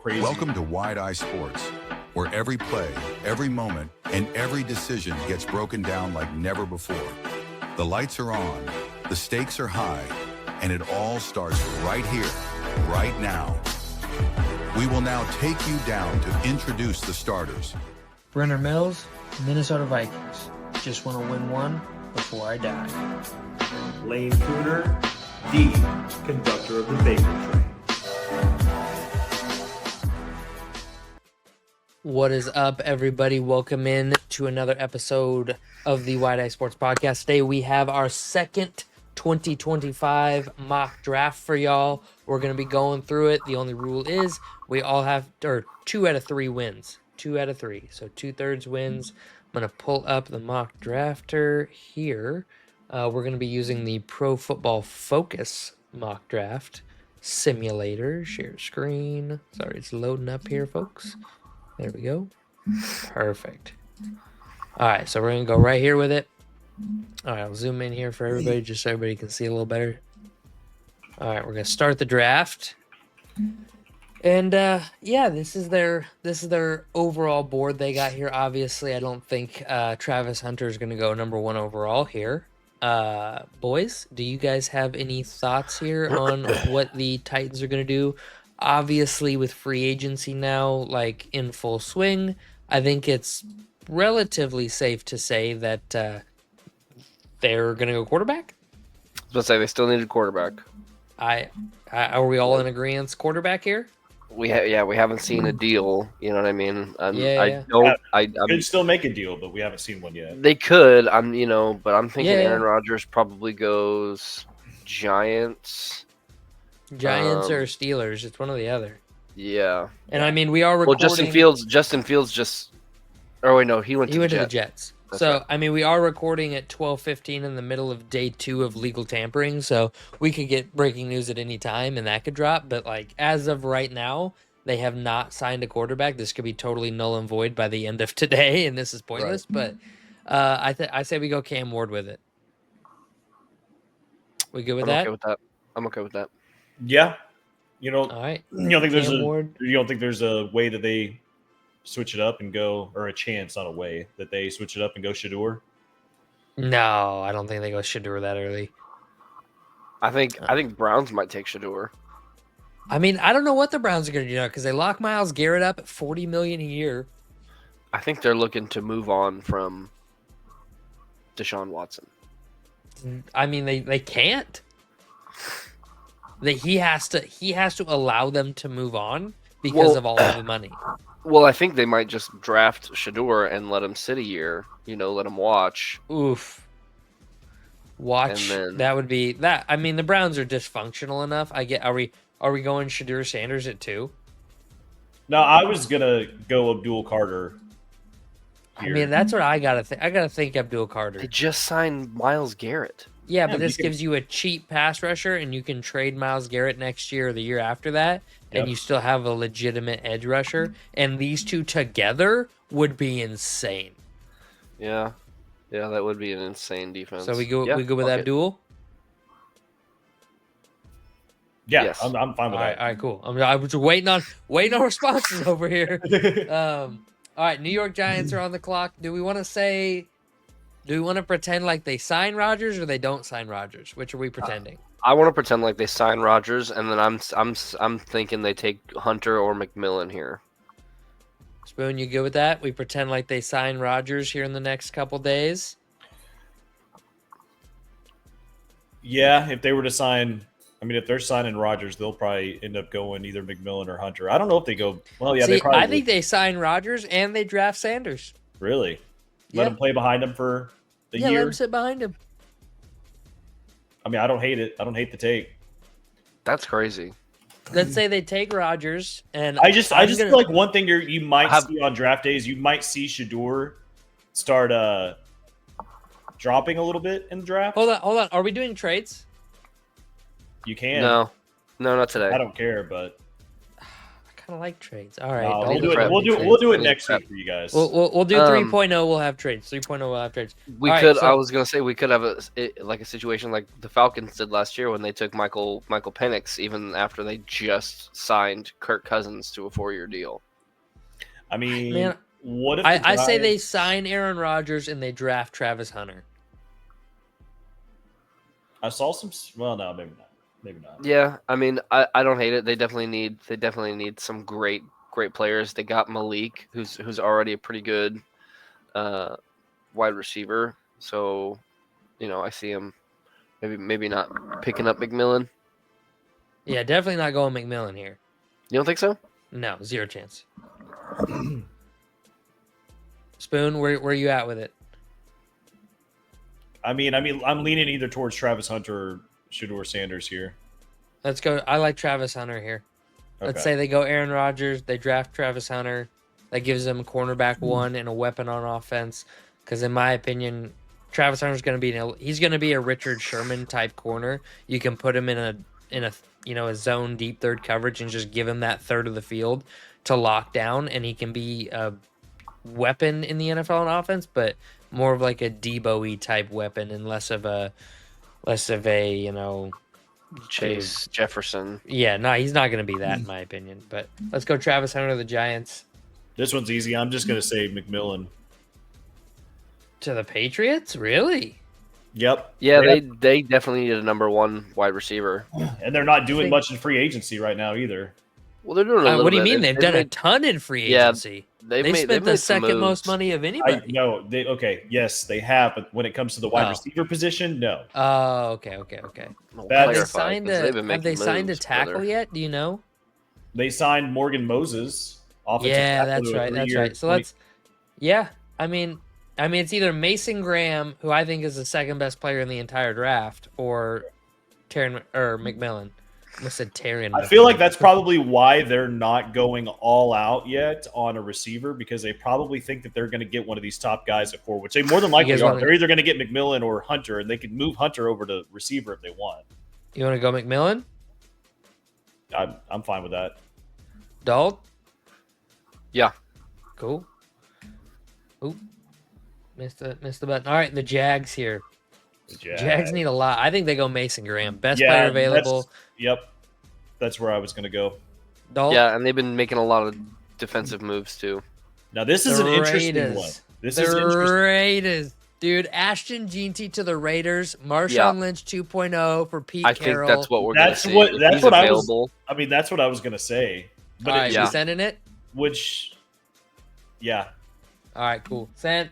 crazy. Welcome to Wide Eye Sports, where every play, every moment, and every decision gets broken down like never before. The lights are on, the stakes are high, and it all starts right here, right now. We will now take you down to introduce the starters. Brenner Mills, Minnesota Vikings. Just want to win one before I die. Lane Cooner, the conductor of the Baker Train. What is up, everybody? Welcome in to another episode of the Wide Eye Sports Podcast. Today we have our second 2025 mock draft for y'all. We're going to be going through it. The only rule is we all have 2 out of 3 wins. 2 out of 3. So 2/3 wins. I'm going to pull up the mock drafter here. We're going to be using the Pro Football Focus mock draft simulator. Share screen. Sorry, it's loading up here, folks. There we go. Perfect. All right, so we're going to go right here with it. All right, I'll zoom in here for everybody just so everybody can see a little better. All right, we're going to start the draft. And yeah, this is their overall board they got here. Obviously, I don't think Travis Hunter is going to go number 1 overall here. Boys, do you guys have any thoughts here on what the Titans are going to do? Obviously, with free agency now, like in full swing, I think it's relatively safe to say that they're going to go quarterback. I was about to say they still need a quarterback. Are we all in agreement? Quarterback here? We haven't seen a deal. You know what I mean? Yeah. Could still make a deal, but we haven't seen one yet. They could. But I'm thinking Yeah. Aaron Rodgers probably goes Giants. Giants or Steelers? It's one or the other. Yeah. And I mean, we are recording. Well, Justin Fields just. Oh wait, no, he went to the Jets. That's So right. I mean, we are recording at 12:15 in the middle of day 2 of legal tampering. So we could get breaking news at any time, and that could drop. But like as of right now, they have not signed a quarterback. This could be totally null and void by the end of today, and this is pointless. Right. But I say we go Cam Ward with it. We good with I'm that? okay with that. I'm okay with that. Yeah, All right. you don't think there's Cam Ward. you don't think there's a way that they switch it up and go, or a chance, not a way that they switch it up and go Shador? No, I don't think they go Shador that early. I think Browns might take Shador. I mean, I don't know what the Browns are going to do now because they lock Myles Garrett up at $40 million a year. I think they're looking to move on from Deshaun Watson. I mean, they can't. He has to allow them to move on because of all of the money. Well, I think they might just draft Shador and let him sit a year. Let him watch. Oof. Watch. And then- That would be that. I mean, the Browns are dysfunctional enough. Are we going Shador Sanders at 2? No, I was gonna go Abdul Carter. I mean, that's what I gotta think. I gotta think Abdul Carter. They just signed Myles Garrett. Yeah, but Yeah, this you can- gives you a cheap pass rusher, and you can trade Myles Garrett next year or the year after that, and Yep. you still have a legitimate edge rusher. And these two together would be insane. Yeah, that would be an insane defense. So we go Yeah, with fuck it. Abdul. Yeah, Yes. I'm fine with All that. right, cool. I was waiting on responses over here. All right, New York Giants are on the clock. Do we want to pretend like they sign Rodgers or they don't sign Rodgers? Which are we pretending? I want to pretend like they sign Rodgers, and then I'm thinking they take Hunter or McMillan here. Spoon, you good with that? We pretend like they sign Rodgers here in the next couple days. Yeah, if they were to sign, if they're signing Rodgers, they'll probably end up going either McMillan or Hunter. I don't know if they go. Well, yeah, they See, probably. I think they sign Rodgers and they draft Sanders. Really let Yeah. him play behind him for the Yeah, year. let him sit behind him. I don't hate it. I don't hate the take. That's crazy. Let's say they take Rodgers, and I just I'm gonna- feel like one thing you might Have- see on draft days, you might see Shador start dropping a little bit in the draft. Hold on. Are we doing trades? You can. No, not today. I don't care, but I kind of like trades. All right, No, don't we'll do look it. at We'll me do. trades. We'll do I it need next prep. week for you guys. We'll do Um, 3.0. We'll have trades. 3.0. We'll have trades. We All right, could. so- I was gonna say we could have like a situation like the Falcons did last year when they took Michael Penix even after they just signed Kirk Cousins to a 4-year deal. I mean, Man, what if I say they Giants- sign Aaron Rodgers and they draft Travis Hunter. I saw some. Well, no, maybe not. Maybe not. Yeah, I mean, I don't hate it. They definitely need some great players. They got Malik, who's already a pretty good wide receiver. So, I see him maybe not picking up McMillan. Yeah, definitely not going McMillan here. You don't think so? No, zero chance. Spoon, where you at with it? I mean, I'm leaning either towards Travis Hunter or Shedeur Sanders here. Let's go. I like Travis Hunter here. Let's Okay. say they go Aaron Rodgers, they draft Travis Hunter. That gives them cornerback one and a weapon on offense. Because in my opinion, Travis Hunter's going to be he's going to be a Richard Sherman type corner. You can put him in a zone deep third coverage and just give him that third of the field to lock down, and he can be a weapon in the NFL on offense, but more of like a Debo-y type weapon and less of a Chase Jefferson. Yeah, no, he's not going to be that in my opinion. But let's go Travis Hunter to the Giants. This one's easy. I'm just going to say McMillan. To the Patriots? Really? Yep. Yeah, They they definitely need a number 1 wide receiver. And they're not doing think- much in free agency right now either. Well, they're doing a little What do you bit. mean? They've done a made, ton in free Yeah, agency. they've They made, spent they've the made some second most moves. money of I anybody. no. Yes, they have. But when it comes to the wide Oh. receiver position, no. Oh, okay. Well, Have Have they Clarify, signed because they've been have they making signed a moves, tackle brother. yet? Do you know? They signed Morgan Moses. Offensive Yeah, tackle, that's to a right. That's 3-year, right. So 20 let's. Yeah, I mean, it's either Mason Graham, who I think is the second best player in the entire draft, or McMillan. I almost said Tyrion. I feel like that's probably why they're not going all out yet on a receiver, because they probably think that they're going to get one of these top guys at 4, which they more than likely guys are. wanna- They're either going to get McMillan or Hunter, and they could move Hunter over to receiver if they want. You want to go McMillan? I'm fine with that. Dalt? Yeah. Cool. Oop. Missed the button. All right, the Jags here. Jags need a lot. I think they go Mason Graham. Best Yeah, player available. Yep, that's where I was going to go. Dalt? Yeah, and they've been making a lot of defensive moves too. Now this is The an interesting Raiders. one. This The is interesting. Raiders. Dude, Ashton Jeanty to the Raiders. Marshawn Yeah. Lynch 2.0 for Pete I Carroll. think that's what we're going to That's see. what- If that's he's what I was- available. I mean, that's what I was going to say. But All right, yeah. you sending it? which, yeah, All right, cool. Sent.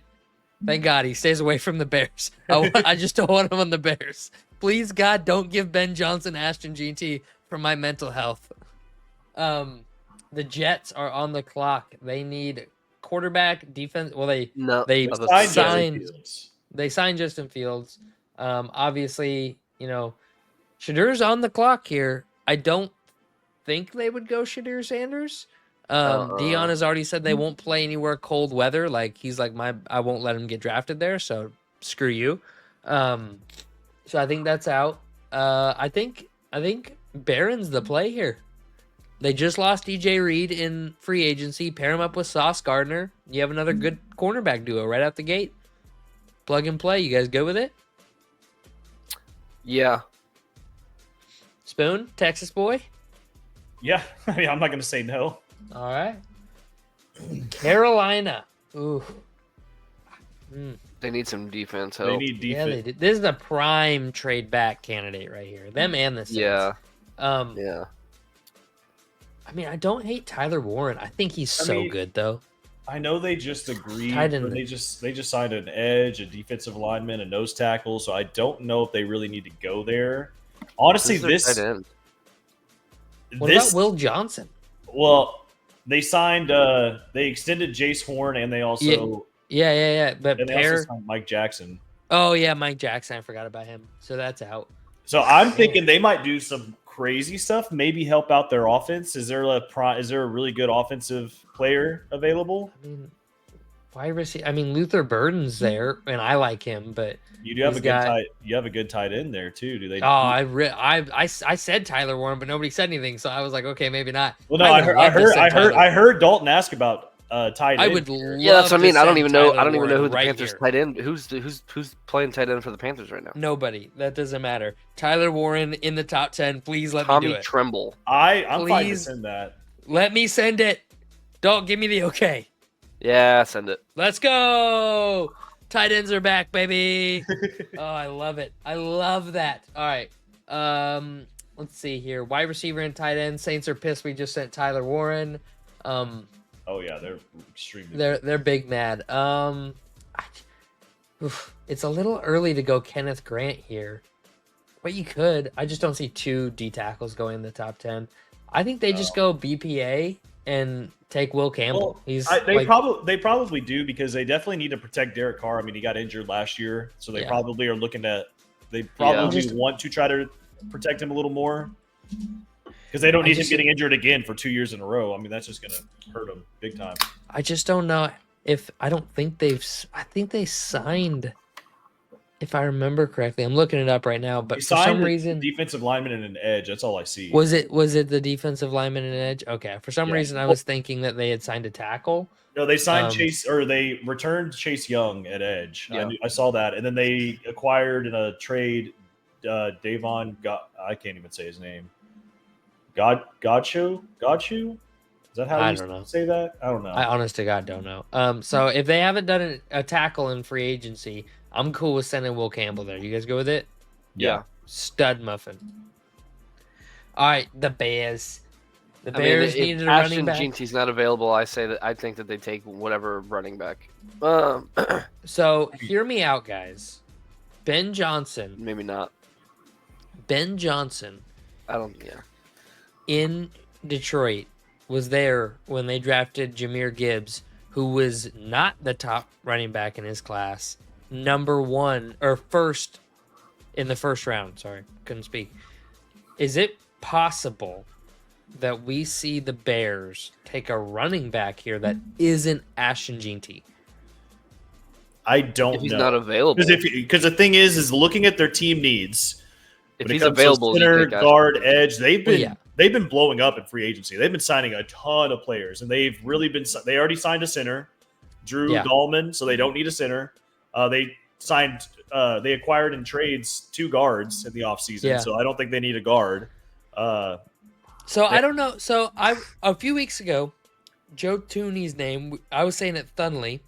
Thank God he stays away from the Bears. I just don't want him on the Bears. Please, God, don't give Ben Johnson Ashton Jeanty for my mental health. The Jets are on the clock. They need quarterback, defense. Well, they No, they other signed than- Justin signed- Fields. they signed Justin Fields. Obviously, Shadir's on the clock here. I don't think they would go Shadir Sanders. Dion has already said they won't play anywhere cold weather. Like he's like I won't let him get drafted there. So screw you. So I think that's out. I think Barron's the play here. They just lost DJ Reed in free agency. Pair him up with Sauce Gardner. You have another good cornerback duo right out the gate. Plug and play. You guys good with it? Yeah, Spoon, Texas boy. Yeah, I mean, I'm not going to say no. All right. Carolina. Ooh. they need some defense They help. need Yeah, defense. they did. This is a prime trade back candidate right here. Them and the Saints. Yeah, Yeah. I mean, I don't hate Tyler Warren. I think he's I so mean, good though. I know they just agreed. Tight end. But they just signed an edge, a defensive lineman, a nose tackle. So I don't know if they really need to go there. Honestly, Who's their tight end? What about Will Johnson? Well, they signed. They extended Jace Horn, and they also Yeah. But and they also pair. signed Mike Jackson. Oh yeah, Mike Jackson. I forgot about him. So that's out. So I'm thinking they might do some crazy stuff. Maybe help out their offense. Is there a really good offensive player available? I mean, wide receiver. I mean, Luther Burden's there, and I like him, but You do have he's a good got- tight. You have a good tight end there too. Do they? I said Tyler Warren, but nobody said anything, so I was like, okay, maybe not. Well, no, would love to send Tyler. I heard Dalton ask about tight end. I would love Yeah, that's what I mean. to I don't send even know. Tyler I don't even know who Warren the right Panthers here. tight end. Who's playing tight end for the Panthers right now? Nobody. That doesn't matter. Tyler Warren in the top 10. Please let me Tommy do it. Tremble. I'm fine to Please. send that. Let me send it. Don't give me the okay. Yeah, send it. Let's go. Tight ends are back, baby. Oh, I love it. I love that. All right. Let's see here. Wide receiver and tight end. Saints are pissed. We just sent Tyler Warren. Oh yeah, they're extremely. They're big mad. It's a little early to go Kenneth Grant here, but you could. I just don't see 2 D tackles going in the top 10. I think they just go BPA and take Will Campbell. Well, they probably do because they definitely need to protect Derek Carr. I mean, he got injured last year, so they probably are looking at. They probably want to try to protect him a little more because they don't need him getting injured again for 2 years in a row. I mean, that's just going to hurt him big time. I just don't know if I think they signed. If I remember correctly, I'm looking it up right now. But for some reason, defensive lineman and an edge. That's all I see. Was it the defensive lineman and edge? Okay. For some reason, I was thinking that they had signed a tackle. No, they signed Chase, or they returned Chase Young at edge. Yeah. I saw that, and then they acquired in a trade Davon. I can't even say his name. Godshoe? Is that how I you don't know. say that? I don't know. I honest to God don't know. So if they haven't done a tackle in free agency, I'm cool with sending Will Campbell there. You guys go with it? Yeah. Stud muffin. All right, the Bears. The Bears needed a running back. Ashton Jeanty's not available. I think that they take whatever running back. So hear me out, guys. Ben Johnson. Maybe not. Ben Johnson I don't. Yeah. in Detroit was there when they drafted Jahmyr Gibbs, who was not the top running back in his class. Number 1 or first in the first round. Sorry, couldn't speak. Is it possible that we see the Bears take a running back here that isn't Ashton Jeanty? I don't If he's know. not available. Because the thing is looking at their team needs. If when it he's comes to available, you center, take Ashton. guard, edge, they've been yeah. they've been blowing up in free agency. They've been signing a ton of players, and they've really been. They already signed a center, Drew Dahlman, so they don't need a center. They signed. They acquired in trades 2 guards in the offseason, so I don't think they need a guard. So I don't know. So a few weeks ago, Joe Tooney's name, I was saying it Thunley,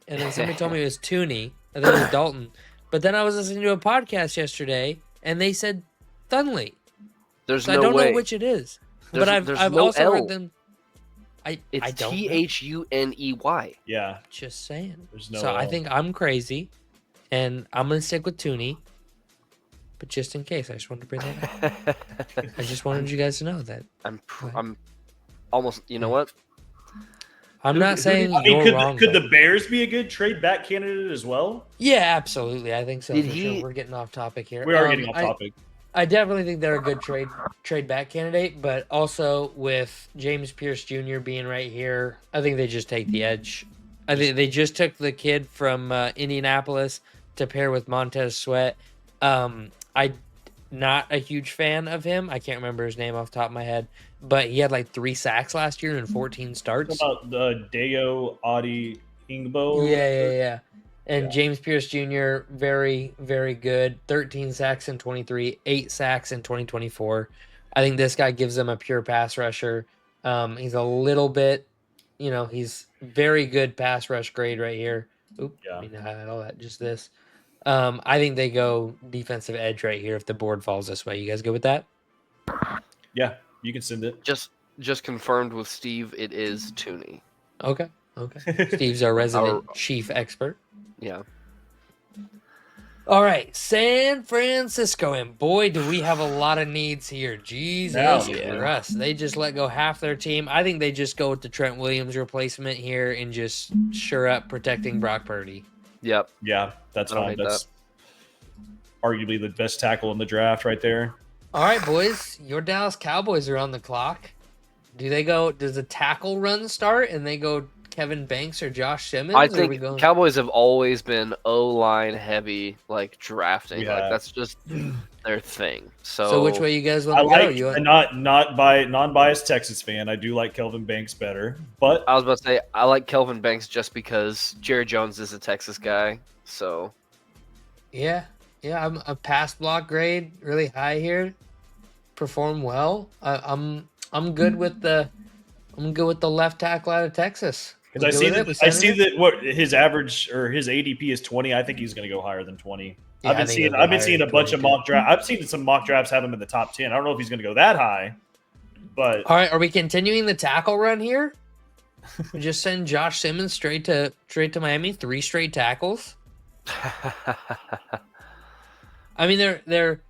and then somebody told me it was Tooney, and then it was Dalton. But then I was listening to a podcast yesterday, and they said Thunley. There's So no I don't way. know which it is. There's- But there's I've no also L. heard them. I It's don't know. THUNEY. Yeah, Just saying. there's no. So I think I'm crazy, and I'm gonna stick with Tooney. But just in case, I just wanted to bring that up. I just wanted you guys to know that. I'm almost. You know what? I'm not saying I mean, you're wrong. could though. the Bears be a good trade back candidate as well? Yeah, absolutely. I think so. Did for he- sure. We're getting off topic here. We are getting off topic. I definitely think they're a good trade back candidate, but also with James Pierce Jr. being right here, I think they just take the edge. I think they just took the kid from Indianapolis to pair with Montez Sweat. I'm not a huge fan of him. I can't remember his name off the top of my head, but he had like 3 sacks last year and 14 starts. What about the Deo Adi Ingbo? Yeah. And James Pierce Jr., very, very good. 13 sacks in 23, 8 sacks in 2024. I think this guy gives them a pure pass rusher. He's a little bit, he's very good pass rush grade right here. Oop, Yeah. I mean, highlight all that, just this. I think they go defensive edge right here if the board falls this way. You guys good with that? Yeah, you can send it. Just confirmed with Steve. It is Tooney. Okay. Steve's our resident chief expert. Yeah. All right, San Francisco, and boy, do we have a lot of needs here. Jesus Christ. They just let go half their team. I think they just go with the Trent Williams replacement here and just sure up protecting Brock Purdy. Yep. Yeah, that's I don't fine. hate That's arguably the best tackle in the draft right there. All right, boys, your Dallas Cowboys are on the clock. Does the tackle run start and they go Kevin Banks or Josh Simmons? I or are we think going... Cowboys have always been O-line heavy, like drafting. Yeah. Like that's just their thing. So which way you guys want I to go? like You want... non-biased Texas fan. I do like Kelvin Banks better, but I was about to say I like Kelvin Banks just because Jerry Jones is a Texas guy. So Yeah, I'm a pass block grade really high here. Perform well. I'm good with the left tackle out of Texas. because I see that what his average or his ADP is 20. I think he's going to go higher than 20. Yeah, I've been seeing a bunch of mock drafts. I've seen some mock drafts have him in the top 10. I don't know if he's going to go that high, but All right, are we continuing the tackle run here? We just send Josh Simmons straight to Miami, 3 straight tackles. I mean, they're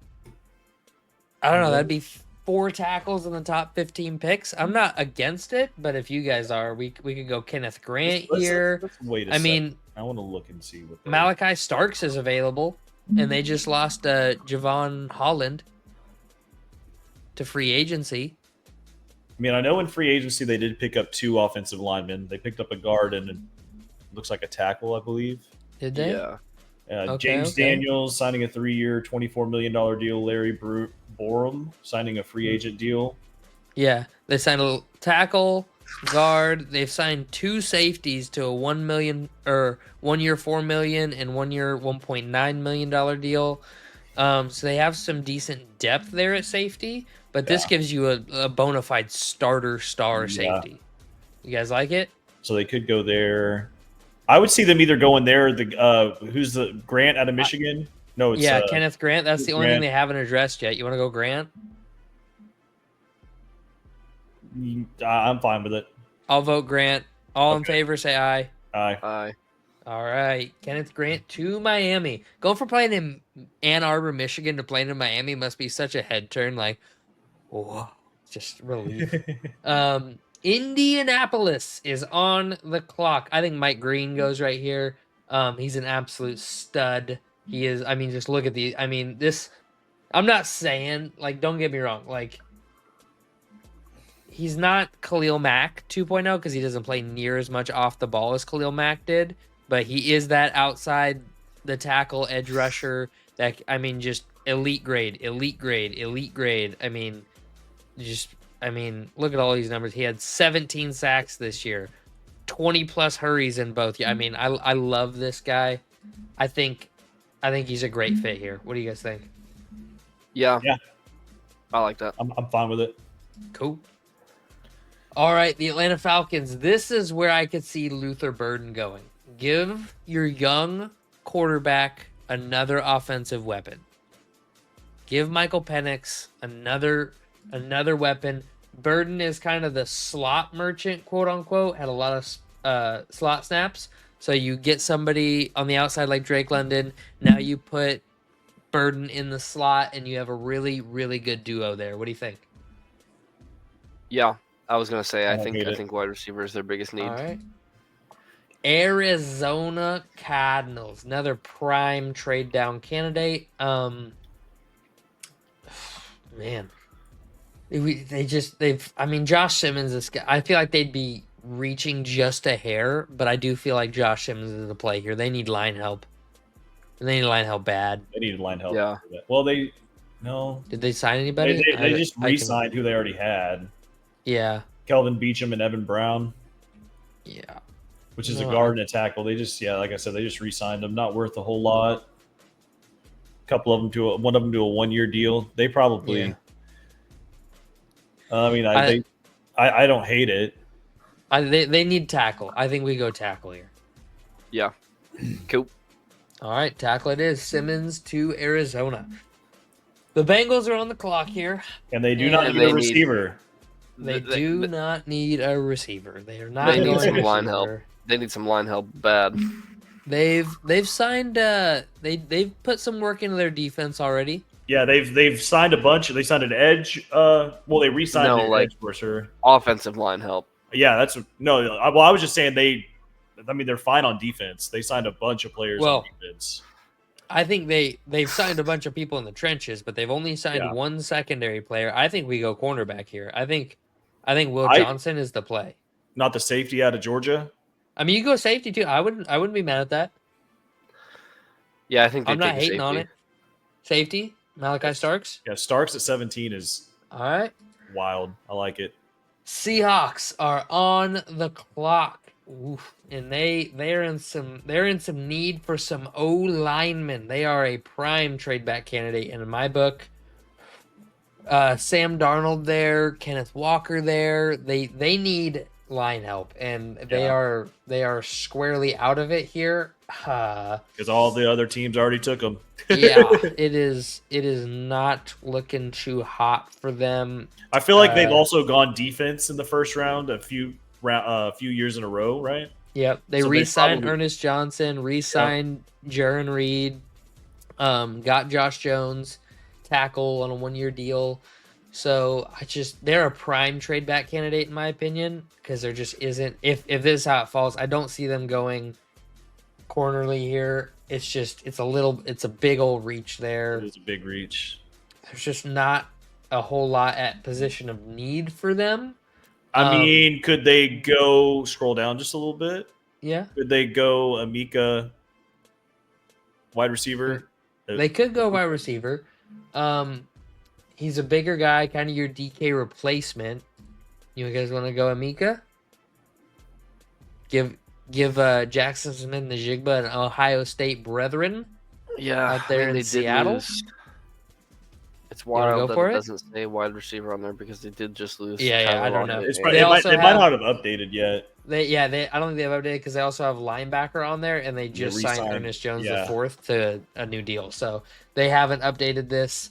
I don't know. That'd be 4 tackles in the top 15 picks. I'm not against it, but if you guys are, we could go Kenneth Grant here. Let's wait a I second. mean, I want to look and see what Malachi Starks is available, and they just lost Javon Holland to free agency. I mean, I know in free agency they did pick up 2 offensive linemen. They picked up a guard and it looks like a tackle, I believe. Did they? yeah. James Daniels signing a 3-year, $24 million deal. Larry Borum signing a free agent deal. Yeah, they signed a tackle, guard. They've signed 2 safeties to a $1 million or 1 year $4 million and 1 year $1.9 million deal. So they have some decent depth there at safety, but this gives you a bona fide starter star safety. You guys like it? So they could go there. I would see them either going there. Who's the Grant out of Michigan? No, it's Kenneth Grant. That's the only thing they haven't addressed yet. You want to go Grant? I'm fine with it. I'll vote Grant. All in favor, say aye. Aye. All right, Kenneth Grant to Miami. Going from playing in Ann Arbor, Michigan to playing in Miami must be such a head turn. Like, whoa, just relief. Indianapolis is on the clock. I think Mike Green goes right here. He's an absolute stud. He is. I mean, just look at the. I mean, this. I'm not saying, like, don't get me wrong. Like, he's not Khalil Mack 2.0 because he doesn't play near as much off the ball as Khalil Mack did. But he is that outside the tackle edge rusher that, I mean, just elite grade. I mean, look at all these numbers. He had 17 sacks this year, 20 plus hurries in both. I mean, I love this guy. I think he's a great fit here. What do you guys think? Yeah. I like that. I'm fine with it. Cool. All right, the Atlanta Falcons. This is where I could see Luther Burden going. Give your young quarterback another offensive weapon. Give Michael Penix another weapon. Burden is kind of the slot merchant, quote unquote. Had a lot of slot snaps. So you get somebody on the outside like Drake London. Now you put Burden in the slot, and you have a really, really good duo there. What do you think? Yeah, I was gonna say I don't hate it. think wide receiver is their biggest need. All right. Arizona Cardinals, another prime trade down candidate. Man, I mean, Josh Simmons, this guy, I feel like they'd be reaching just a hair, but I do feel like Josh Simmons is the play here. They need line help. They need line help bad. They needed line help. Yeah. Well, Did they sign anybody? They just re-signed who they already had. Yeah. Kelvin Beachum and Evan Brown. Yeah. Which is a guard and a tackle. They just, like I said, they just re-signed them. Not worth a whole lot. Couple of them one of them to a 1-year deal. They probably. Yeah. I mean, I don't hate it. They need tackle. I think we go tackle here. Yeah. Cool. All right, tackle it is. Simmons to Arizona. The Bengals are on the clock here. And they do not need a receiver. They do not need a receiver. They are not. They need some going line receiver. help. They need some line help bad. They've signed. They've put some work into their defense already. Yeah, they've signed a bunch. They signed an edge. Well, they re-signed an edge for sure. Offensive line help. Yeah, I was just saying they're fine on defense. They signed a bunch of players on defense. I think they've signed a bunch of people in the trenches, but they've only signed one secondary player. I think we go cornerback here. I think Will Johnson is the play. Not the safety out of Georgia. I mean, you go safety too. I wouldn't be mad at that. Yeah, I think they I'm not take a hating on safety. it. Safety, Malachi Starks. Yeah, Starks at 17 is All right. wild. I like it. Seahawks are on the clock. Oof. And they're in some need for some O linemen. They are a prime trade back candidate in my book. Sam Darnold there, Kenneth Walker there. They need line help, and they are squarely out of it here. Because all the other teams already took them. Yeah, it is not looking too hot for them. I feel like they've also gone defense in the first round a few years in a row, right? Yep, they So re-signed probably- Ernest Johnson, re-signed Jaron Reed, got Josh Jones, tackle on a 1-year deal. So they're a prime trade back candidate in my opinion, because there just isn't. If this is how it falls, I don't see them going cornerly here. It's a big old reach there. It was a big reach. There's just not a whole lot at position of need for them. I mean, could they go scroll down just a little bit? Yeah, Could they go Amika wide receiver? they could go wide receiver. He's a bigger guy, kind of your DK replacement. You guys want to go Amika? Give Jackson Smith and the Jigba and Ohio State brethren. Yeah, Out there in they did Seattle? lose. It's wanna go wild that for it it? doesn't say wide receiver on there because they did just lose. Yeah, Tyler I don't Lockett know. It's and- probably, They it might also not have- have updated yet. I don't think they've updated because they also have linebacker on there, and they just signed re-signed, Ernest Jones yeah. the fourth to a new deal. So they haven't updated this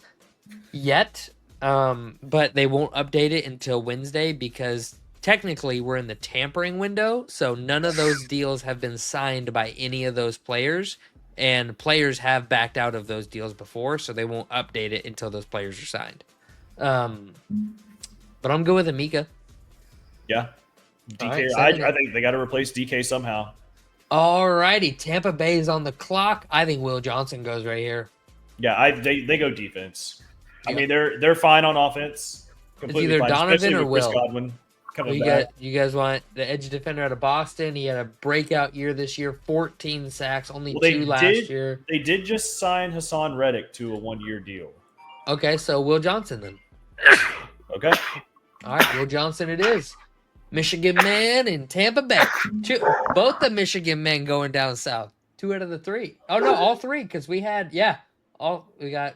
yet, but they won't update it until Wednesday because technically we're in the tampering window. So none of those deals have been signed by any of those players, and players have backed out of those deals before, so they won't update it until those players are signed. But I'm good with Amika. Yeah. All DK, right, I think they got to replace DK somehow. Alrighty, Tampa Bay is on the clock. I think Will Johnson goes right here. Yeah, they go defense. I Yeah. mean, they're fine on offense. Completely either fine, Donovan especially or with Chris Will. Godwin coming You back. guys want the edge defender out of Boston? He had a breakout year this year, 14 sacks, only Well, they 2 last did- year. They did just sign Hassan Reddick to a 1-year deal. Okay, so Will Johnson then. Okay. All right, Will Johnson it is. Michigan man in Tampa Bay. Both the Michigan men going down south. 2 out of the 3. Oh no, all 3 because we got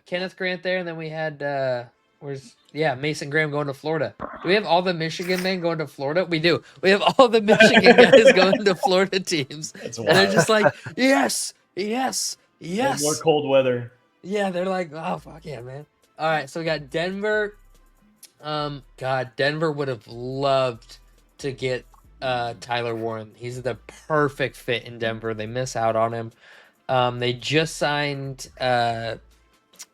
Kenneth Grant there, and then we had Mason Graham going to Florida. Do we have all the Michigan men going to Florida? We do. We have all the Michigan guys going to Florida teams. That's And wild. they're just like, yes, yes, No yes. more cold weather. Yeah, they're like, oh fuck yeah, man. All right, so we got Denver. Denver would have loved to get Tyler Warren. He's the perfect fit in Denver. They miss out on him. They just signed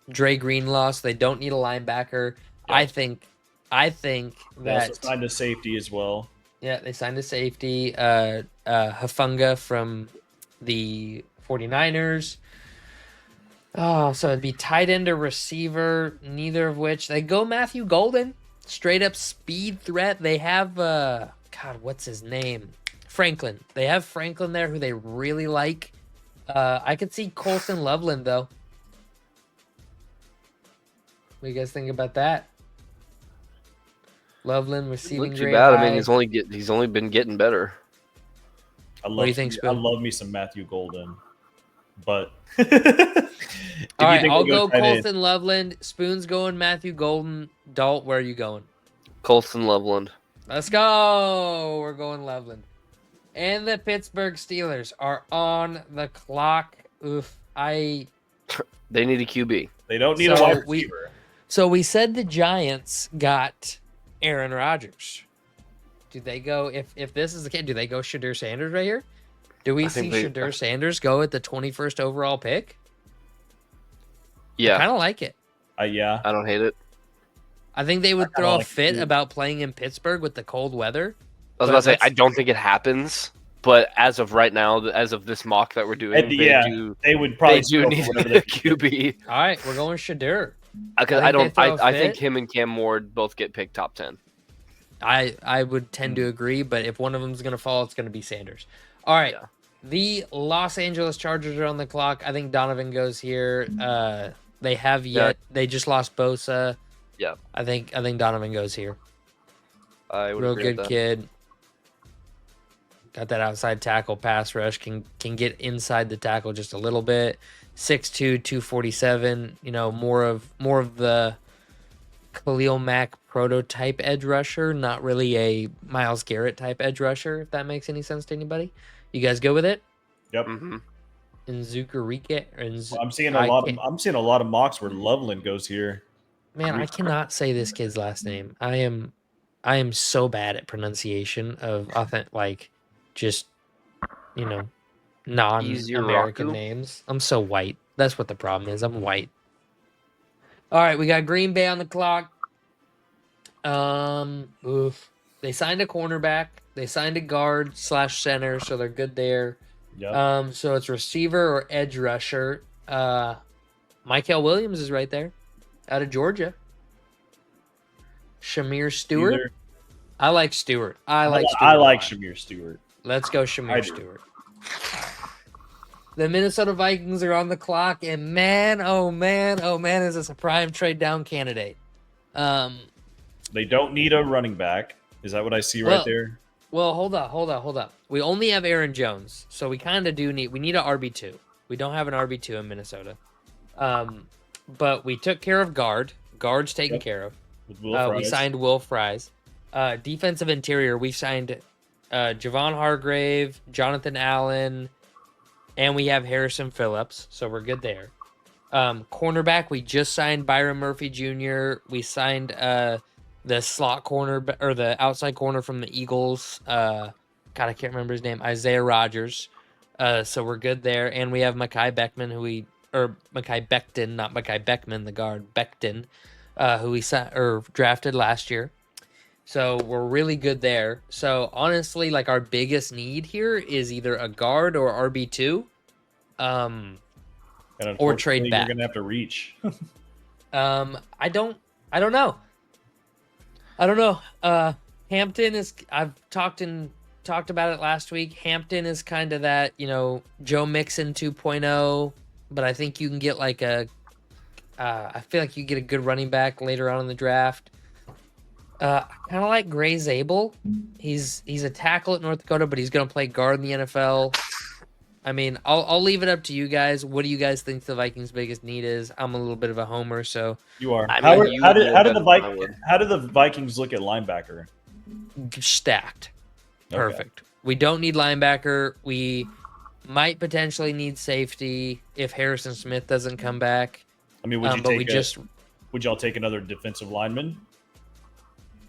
Dre Greenlaw, so they don't need a linebacker. Yeah. I think They also that signed a safety as well. yeah, they signed a safety, Hafunga from the 49ers. Oh, so it'd be tight end or receiver, neither of which. They go Matthew Golden, straight up speed threat. They have, what's his name? Franklin. They have Franklin there who they really like. I could see Colson Loveland, though. What do you guys think about that? Loveland receiving Not too grade bad. I high. mean, he's only been getting better. I love What do you think, I Spoon? love me some Matthew Golden. But All right, I'll we'll go tight end? Colson Loveland. Spoon's going Matthew Golden. Dalt, where are you going? Colson Loveland. Let's go. We're going Loveland. And the Pittsburgh Steelers are on the clock. Oof. They need a QB. They don't need So a wide we- receiver. So we said the Giants got Aaron Rodgers. Do they go, if this is the case, do they go Shadur Sanders right here? Do we I see think they- Shadur Sanders go at the 21st overall pick? Yeah, Kind of like it. Yeah. I don't hate it. I think they would kinda throw a like it fit too. about playing in Pittsburgh with the cold weather. I was But about to say, let's- I don't think it happens, but as of right now, as of this mock that we're doing, At the- yeah, They would probably they do go need for whatever a they QB. All right, we're going Shadur. Because I I think don't. they throw a I think fit. him and Cam Ward both get picked top 10. I would tend to agree, but if one of them's going to fall, it's going to be Sanders. All right. Yeah. The Los Angeles Chargers are on the clock. I think Donovan goes here. They have yet. They just lost Bosa. Yeah. I think Donovan goes here. I would Real agree good with that. kid. Got that outside tackle, pass rush, can get inside the tackle just a little bit. 6'2", 247. You know, more of the Khalil Mack prototype edge rusher, not really a Myles Garrett type edge rusher, if that makes any sense to anybody. You guys go with it? Yep. Mm-hmm. In Zucarica I'm seeing a lot of mocks where Loveland goes here. Man, I cannot say this kid's last name. I am so bad at pronunciation of just non-American Iziraku? names. I'm so white. That's what the problem is. I'm white. All right, we got Green Bay on the clock. They signed a cornerback. They signed a guard / center, so they're good there. Yep. So it's receiver or edge rusher. Michael Williams is right there, out of Georgia. Shamir Stewart. Either- I like Stewart. I like Shamir Stewart. Let's go I Shamir do. Stewart. The Minnesota Vikings are on the clock, and man, oh man, is this a prime trade down candidate? They don't need a running back. Is that what I see Well- right there? Well, hold up. We only have Aaron Jones, so we kind of do need. We need an RB2. We don't have an RB2 in Minnesota. But we took care of guard. Guard's taken Yep. care of. With Will We Fries. signed Will Fries. Defensive interior, we signed Javon Hargrave, Jonathan Allen, and we have Harrison Phillips, so we're good there. Cornerback, we just signed Byron Murphy Jr. We signed the slot corner or the outside corner from the Eagles. God, I can't remember his name. Isaiah Rogers. So we're good there, and we have Mekhi Beckman, Mekhi Becton, not Mekhi Beckman, the guard Becton, who we drafted last year. So we're really good there. So honestly, like our biggest need here is either a guard or RB2, And or trade unfortunately, back. You're gonna have to reach. I don't know. Hampton is. I've talked about it last week. Hampton is kind of that, Joe Mixon 2.0, but I think you can get like I feel like you get a good running back later on in the draft. I kind of like Gray Zabel. He's a tackle at North Dakota, but he's going to play guard in the NFL. I mean, I'll leave it up to you guys. What do you guys think the Vikings' biggest need is? I'm a little bit of a homer, so You are. I How, mean, you how would did know how better did the than I Vikings would. how did the Vikings look at linebacker? stacked. Okay. Perfect. We don't need linebacker. We might potentially need safety if Harrison Smith doesn't come back. I mean, would you But take we would y'all take another defensive lineman?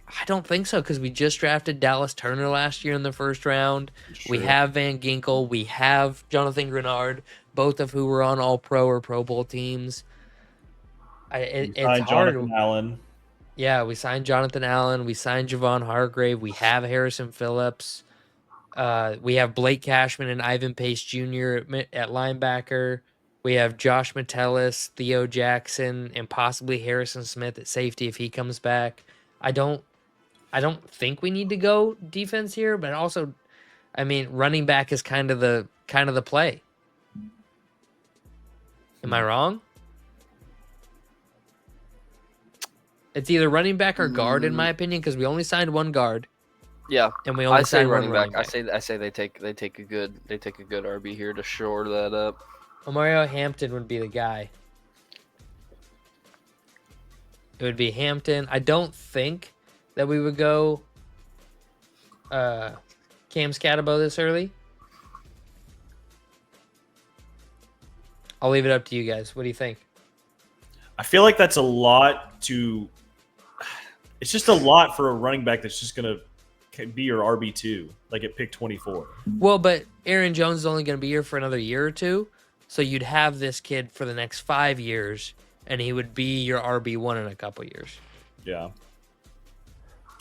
I don't think so, because we just drafted Dallas Turner last year in the first round. We Sure. have Van Ginkel. We have Jonathan Grenard, both of who were on All-Pro or Pro Bowl teams. It's Signed hard. Jonathan Allen. Yeah, we signed Jonathan Allen. We signed Javon Hargrave. We have Harrison Phillips. We have Blake Cashman and Ivan Pace Jr. at linebacker. We have Josh Metellus, Theo Jackson, and possibly Harrison Smith at safety if he comes back. I don't think we need to go defense here, but also, I mean, running back is kind of the play. Am I wrong? It's either running back or guard, in my opinion, because we only signed one guard Yeah, and we only I say signed running one back. I say they take a good RB here to shore that up. Mario Hampton would be the guy. It would be Hampton. I don't think that we would go Cam Scatabo this early. I'll leave it up to you guys. What do you think? I feel like that's a lot to. It's just a lot for a running back that's just gonna be your RB2, like at pick 24. Well, but Aaron Jones is only going to be here for another year or two, so you'd have this kid for the next 5 years, and he would be your RB1 in a couple years. Yeah.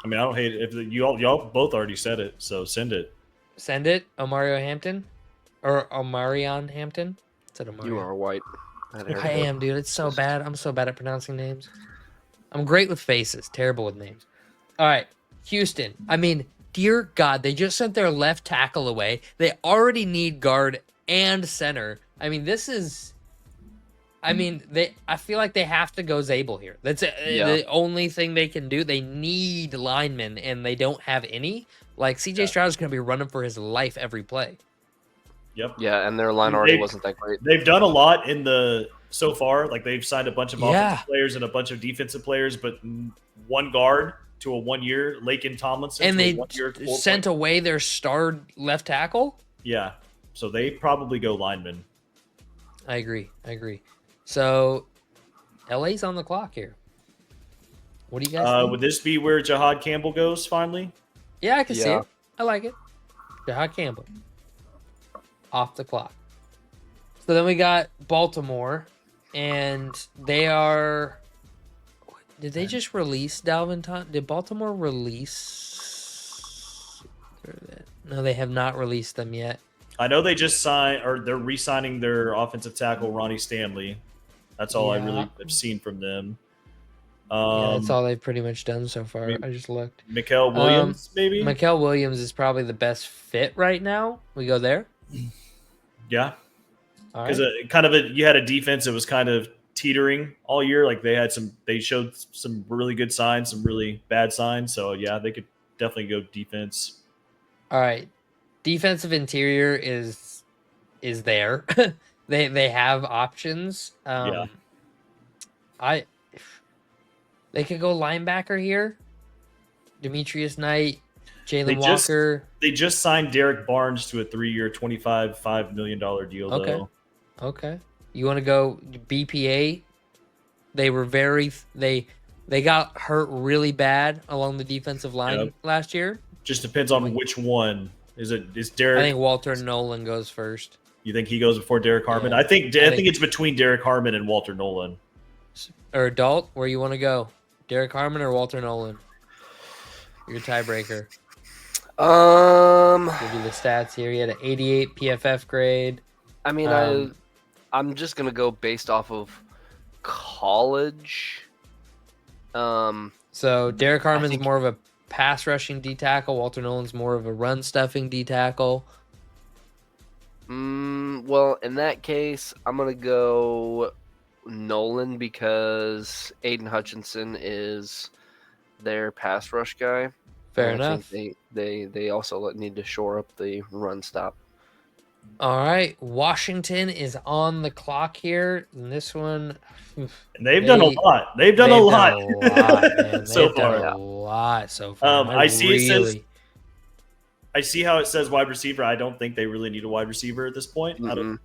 I mean, I don't hate it. If y'all both already said it, so send it. Send it, Omario Hampton, or Omarion Hampton. Said Omario. You are white. I am, dude. It's so bad. I'm so bad at pronouncing names. I'm great with faces, terrible with names. All right. Houston. I mean, dear God, they just sent their left tackle away. They already need guard and center. I mean, this is. I mean, I feel like they have to go Zabel here. That's the only thing they can do. They need linemen, and they don't have any. Like, CJ Stroud is going to be running for his life every play. Yep. Yeah, and their line already wasn't that great. They've done a lot so far. Like, they've signed a bunch of offensive players and a bunch of defensive players, but one guard to a 1 year, Laken Tomlinson. And they sent away their star left tackle? Yeah. So they probably go lineman. I agree. So, LA's on the clock here. What do you guys think? Would this be where Jahad Campbell goes finally? Yeah, I can see it. I like it. Jahad Campbell. Off the clock. So then we got Baltimore, and they are... Did they just release Dalvin Tomlinson? Did Baltimore release... No, they have not released them yet. I know they just signed, or they're re-signing their offensive tackle, Ronnie Stanley. That's all I really have seen from them. That's all they've pretty much done so far. I just looked. Mikael Williams, maybe? Mikael Williams is probably the best fit right now. We go there? Yeah. Because you had a defense that was kind of teetering all year. Like they showed some really good signs, some really bad signs. So yeah, they could definitely go defense. All right. Defensive interior is there. They have options. They could go linebacker here. Demetrius Knight, Jalen Walker. They just signed Derek Barnes to a 3-year, $25 million deal. Though. Okay. You want to go BPA? They were they got hurt really bad along the defensive line last year. Just depends on which one. Is Derek? I think Walter Nolan goes first. You think he goes before Derek Harmon? Yeah. I think it's between Derek Harmon and Walter Nolan. Or Adult, where you want to go? Derek Harmon or Walter Nolan? Your tiebreaker. Give you the stats here. He had an 88 PFF grade. I mean, I'm just gonna go based off of college. So Derek Harmon's more of a pass rushing D tackle. Walter Nolan's more of a run stuffing D tackle. Well, in that case, I'm gonna go Nolan because Aiden Hutchinson is their pass rush guy. Fair enough. I think they also need to shore up the run stop. All right, Washington is on the clock here. And this one, and they've done a lot. They've done a lot so far. I see how it says wide receiver. I don't think they really need a wide receiver at this point. Mm-hmm.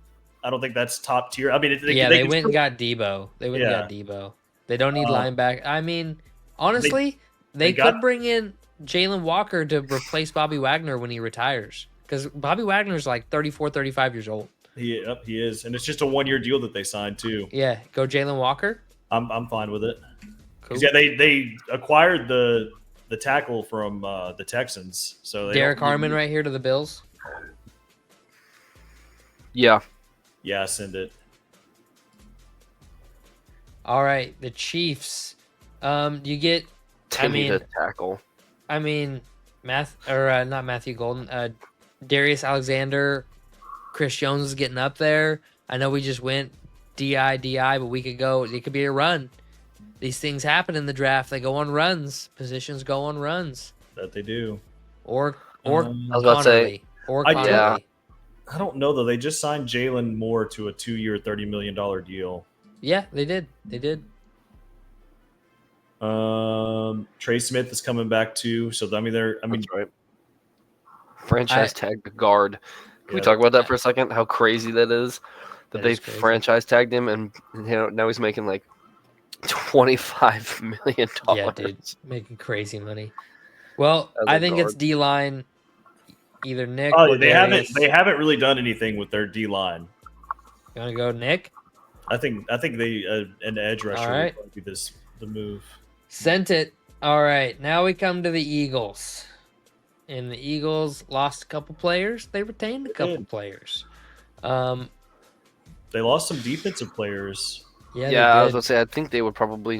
I don't think that's top tier. I mean, they went and got Debo. They don't need linebacker. I mean, honestly, they could bring in Jalen Walker to replace Bobby Wagner when he retires. Because Bobby Wagner's like 34, 35 years old. He is. And it's just a 1-year deal that they signed, too. Yeah. Go Jalen Walker? I'm fine with it. Cool. Yeah, they acquired the tackle from the Texans. So Derek Harmon right here to the Bills? Yeah. Yeah, send it. All right. The Chiefs. You get... The tackle. I mean, not Matthew Golden. Darius Alexander, Chris Jones is getting up there. I know we just went DI, but we could go. It could be a run. These things happen in the draft. They go on runs. Positions go on runs. That they do. Or I was about to say. Or I don't know though. They just signed Jalen Moore to a 2-year, $30 million deal. Yeah, they did. Trey Smith is coming back too. So That's right. Franchise tag the guard. Can we talk about that for a second? How crazy that is that they franchise tagged him, and now he's making like $25 million. Yeah, dude, making crazy money. Well, I think it's D line, either Nick. Oh, or they Darius. haven't really done anything with their D line. You want to go Nick? I think they an edge rusher right. would be the move. Sent it. All right, now we come to the Eagles. And the Eagles lost a couple players. They retained a couple players. They lost some defensive players. Yeah, I was going to say, I think they would probably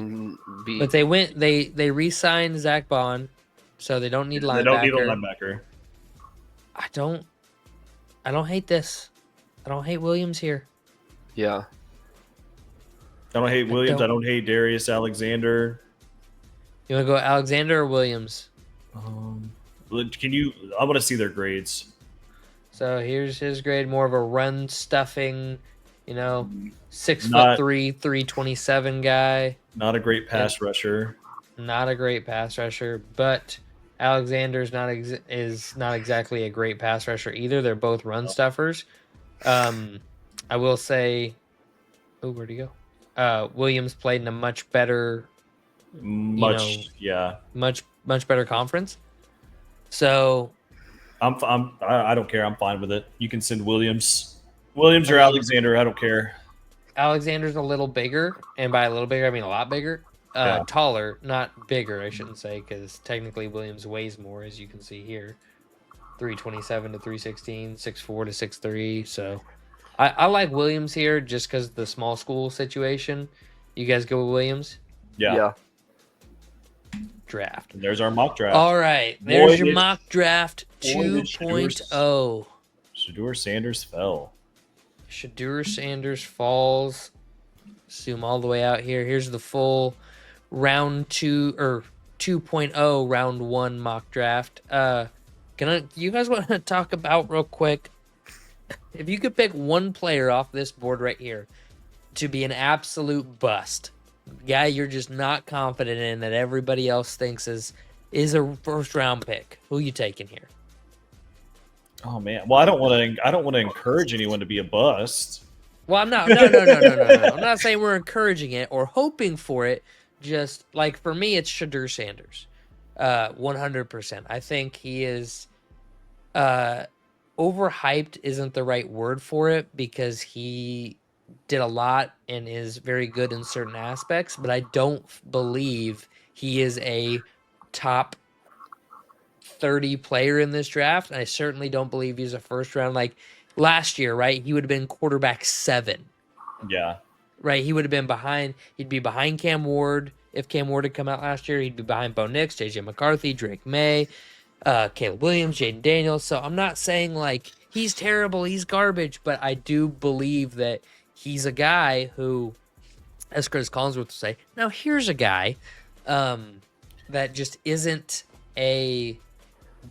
be. But they re-signed Zach Bond. so they don't need linebacker. They don't need a linebacker. I don't hate this. I don't hate Williams here. Yeah. I don't hate Williams. I don't hate Darius Alexander. You want to go Alexander or Williams? Can you? I want to see their grades. So here's his grade, more of a run stuffing, 6'3", 327 guy. Not a great pass rusher. Not a great pass rusher, but Alexander's is not exactly a great pass rusher either. They're both run stuffers. I will say, where'd he go? Williams played in a much better, much better conference. So, I don't care. I'm fine with it. You can send Williams or Alexander. I don't care. Alexander's a little bigger, and by a little bigger, I mean a lot bigger. Taller, not bigger, I shouldn't say, because technically Williams weighs more, as you can see here. 327 to 316, 6'4 to 6'3. So I like Williams here just because of the small school situation. You guys go with Williams? Yeah. Draft. And there's our mock draft. All right. There's your mock draft 2.0. Shedeur Sanders fell. Shedeur Sanders falls. Zoom all the way out here. Here's the full round 2 or 2.0 round 1 mock draft. You guys want to talk about real quick? If you could pick one player off this board right here to be an absolute bust, guy you're just not confident in that everybody else thinks is a first round pick, who you taking here? Oh man. Well, I don't want to encourage anyone to be a bust. Well, I'm not. No. I'm not saying we're encouraging it or hoping for it. Just like for me, it's Shedeur Sanders, 100%. I think he is overhyped. Isn't the right word for it because he did a lot and is very good in certain aspects, but I don't believe he is a top 30 player in this draft. And I certainly don't believe he's a first round. Like last year, right? He would have been quarterback 7. Yeah. Right? He would have been behind. He'd be behind Cam Ward. If Cam Ward had come out last year, he'd be behind Bo Nix, J.J. McCarthy, Drake May, Caleb Williams, Jaden Daniels. So I'm not saying like he's terrible, he's garbage, but I do believe that he's a guy who, as Chris Collinsworth would say, now here's a guy that just isn't a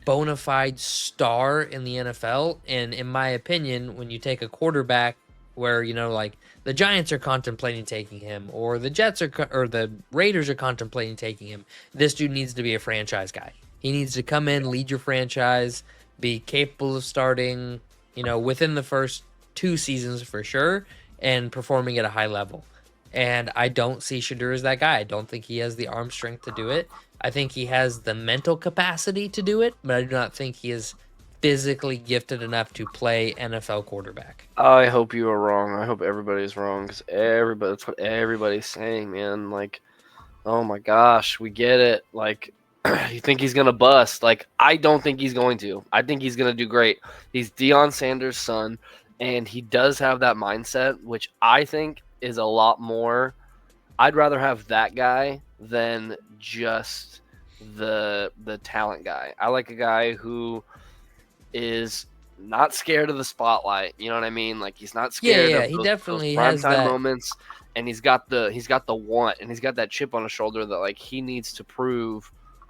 bona fide star in the NFL. And in my opinion, when you take a quarterback where, like the Giants are contemplating taking him or the Jets or the Raiders are contemplating taking him, this dude needs to be a franchise guy. He needs to come in, lead your franchise, be capable of starting, within the first 2 seasons for sure, and performing at a high level. And I don't see Shedeur as that guy. I don't think he has the arm strength to do it. I think he has the mental capacity to do it, but I do not think he is physically gifted enough to play NFL quarterback. I hope you are wrong. I hope everybody's wrong because that's what everybody's saying, man. Like, oh my gosh, we get it. Like, you think he's going to bust. Like, I don't think he's going to. I think he's going to do great. He's Deion Sanders' son, and he does have that mindset, which I think is a lot more. I'd rather have that guy than just the talent guy. I like a guy who is not scared of the spotlight. You know what I mean? Like he's not scared of he definitely those has that moments, and he's got the want, and he's got that chip on his shoulder that like he needs to prove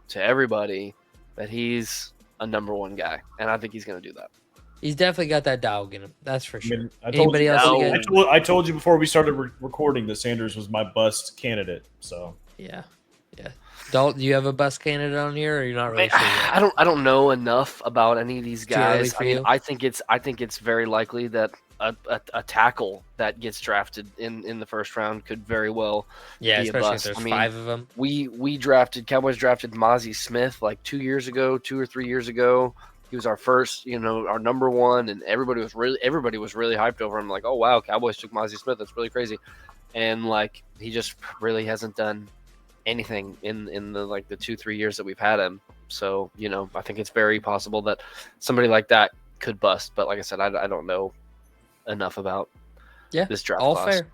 to everybody that he's a number 1 guy, and I think he's going to do that. He's definitely got that dog in him. That's for sure. Anybody else? I told you before we started recording that Sanders was my bust candidate. So yeah. Dalton, do you have a bust candidate on here, or you're not really sure yet? I don't know enough about any of these guys. I think it's very likely that a tackle that gets drafted in the first round could very well be especially a bust. if there's 5 of them. Cowboys drafted Mozzie Smith like 2 or 3 years ago. He was our first, our number 1, and everybody was really hyped over him. Like, oh wow, Cowboys took Mozzie Smith. That's really crazy. And like he just really hasn't done anything in the 2-3 years that we've had him. So I think it's very possible that somebody like that could bust. But like I said, I don't know enough about this draft class. Fair.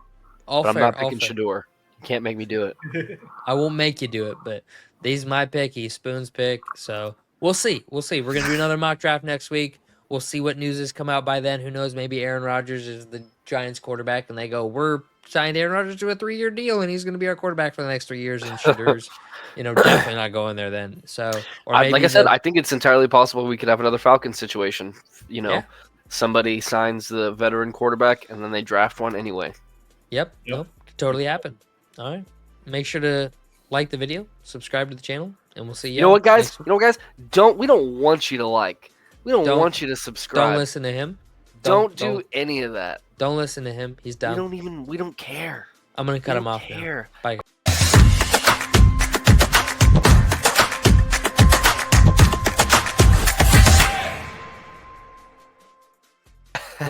I'm not picking Shedeur. You can't make me do it. I won't make you do it, but he's my pick. He's Spoon's pick. So we'll see. We'll see. We're gonna do another mock draft next week. We'll see what news has come out by then. Who knows? Maybe Aaron Rodgers is the Giants quarterback, and they go, "We're signed Aaron Rodgers to a 3-year deal, and he's going to be our quarterback for the next 3 years." And Shadur's, definitely not going there then. So, or maybe like I said, I think it's entirely possible we could have another Falcons situation. Somebody signs the veteran quarterback, and then they draft one anyway. Yep. Nope, could totally happen. All right. Make sure to like the video, subscribe to the channel, and we'll see you. You know what, guys? We don't want you to like. We don't want you to subscribe. Don't listen to him. Don't do any of that. Don't listen to him. He's dumb. We don't care. I'm gonna cut him off now. Bye. Like